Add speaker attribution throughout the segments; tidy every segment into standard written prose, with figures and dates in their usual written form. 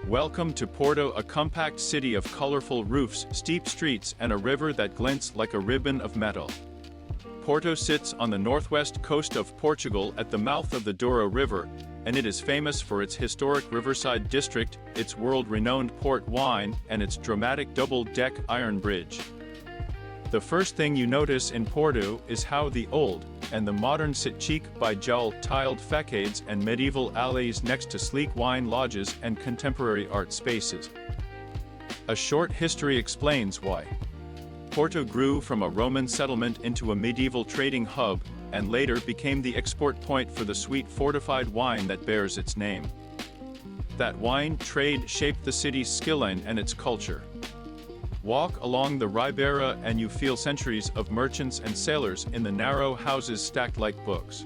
Speaker 1: Welcome to Porto, a compact city of colorful roofs, steep streets, and a river that glints like a ribbon of metal. Porto sits on the northwest coast of Portugal at the mouth of the Douro River, and it is famous for its historic riverside district, its world-renowned port wine, and its dramatic double-deck iron bridge. The first thing you notice in Porto is how the old and the modern sit cheek by jowl tiled facades and medieval alleys next to sleek wine lodges and contemporary art spaces. A short history explains why. Porto grew from a Roman settlement into a medieval trading hub, and later became the export point for the sweet fortified wine that bears its name. That wine trade shaped the city's skyline and its culture. Walk along the Ribeira and you feel centuries of merchants and sailors in the narrow houses stacked like books.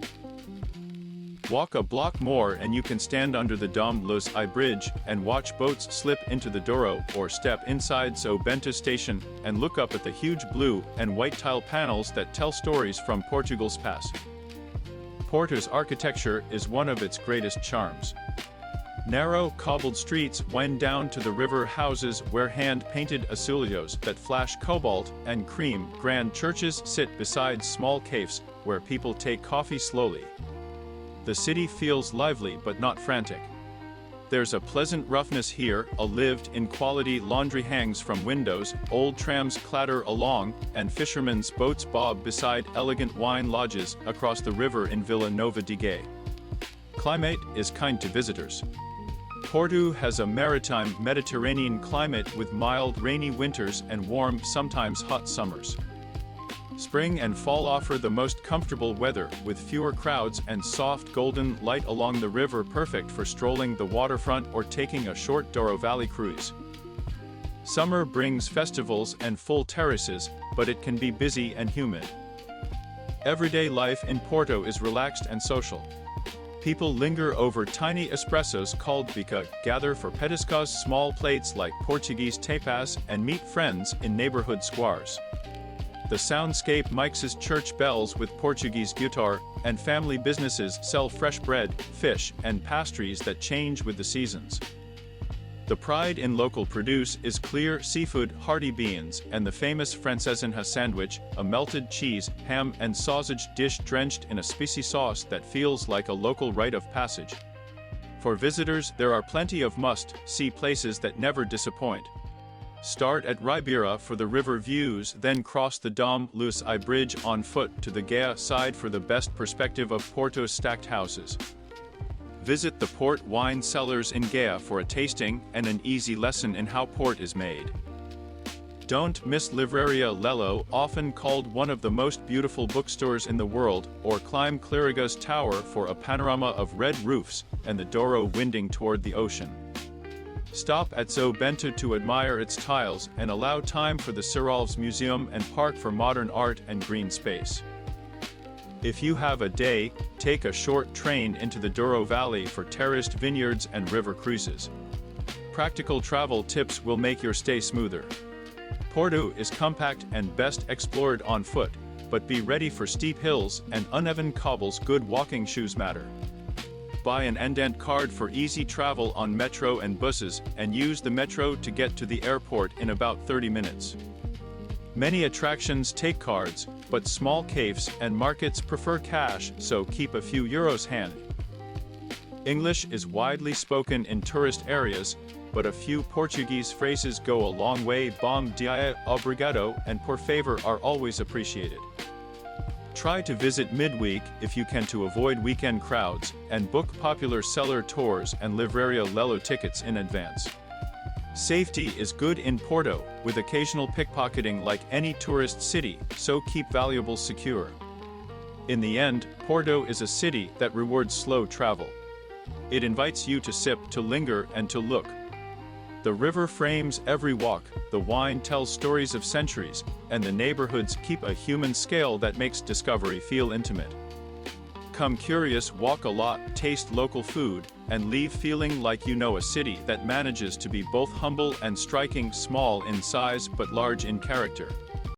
Speaker 1: Walk a block more and you can stand under the Dom Luís I Bridge and watch boats slip into the Douro, or step inside São Bento station and look up at the huge blue and white tile panels that tell stories from Portugal's past. Porto's architecture is one of its greatest charms. Narrow, cobbled streets wind down to the river houses where hand-painted azulejos that flash cobalt and cream. Grand churches sit beside small cafes where people take coffee slowly. The city feels lively but not frantic. There's a pleasant roughness here, a lived-in quality laundry hangs from windows, old trams clatter along, and fishermen's boats bob beside elegant wine lodges across the river in Vila Nova de Gaia. Climate is kind to visitors. Porto has a maritime Mediterranean climate with mild rainy winters and warm, sometimes hot summers. Spring and fall offer the most comfortable weather, with fewer crowds and soft golden light along the river, perfect for strolling the waterfront or taking a short Douro Valley cruise. Summer brings festivals and full terraces, but it can be busy and humid. Everyday life in Porto is relaxed and social. People linger over tiny espressos called bica, gather for petiscos, small plates like Portuguese tapas, and meet friends in neighborhood squares. The soundscape mixes church bells with Portuguese guitar, and family businesses sell fresh bread, fish, and pastries that change with the seasons. The pride in local produce is clear seafood, hearty beans, and the famous francesinha sandwich, a melted cheese, ham, and sausage dish drenched in a spicy sauce that feels like a local rite of passage. For visitors, there are plenty of must-see places that never disappoint. Start at Ribeira for the river views, then cross the Dom Luís I Bridge on foot to the Gaia side for the best perspective of Porto's stacked houses. Visit the port wine cellars in Gaia for a tasting and an easy lesson in how port is made. Don't miss Livraria Lello, often called one of the most beautiful bookstores in the world, or climb Clérigos Tower for a panorama of red roofs and the Douro winding toward the ocean. Stop at São Bento to admire its tiles and allow time for the Serralves Museum and Park for modern art and green space. If you have a day, take a short train into the Douro Valley for terraced vineyards and river cruises. Practical travel tips will make your stay smoother. Porto is compact and best explored on foot, but be ready for steep hills and uneven cobbles. Good walking shoes matter. Buy an andante card for easy travel on metro and buses, and use the metro to get to the airport in about 30 minutes. Many attractions take cards, but small cafes and markets prefer cash, so keep a few euros handy. English is widely spoken in tourist areas, but a few Portuguese phrases go a long way. Bom dia, obrigado, and por favor are always appreciated. Try to visit midweek if you can to avoid weekend crowds, and book popular cellar tours and Livraria Lello tickets in advance. Safety is good in Porto, with occasional pickpocketing like any tourist city, so keep valuables secure. In the end, Porto is a city that rewards slow travel. It invites you to sip, to linger, and to look. The river frames every walk, the wine tells stories of centuries, and the neighborhoods keep a human scale that makes discovery feel intimate. Come curious, walk a lot, taste local food, and leave feeling like you know a city that manages to be both humble and striking, small in size but large in character.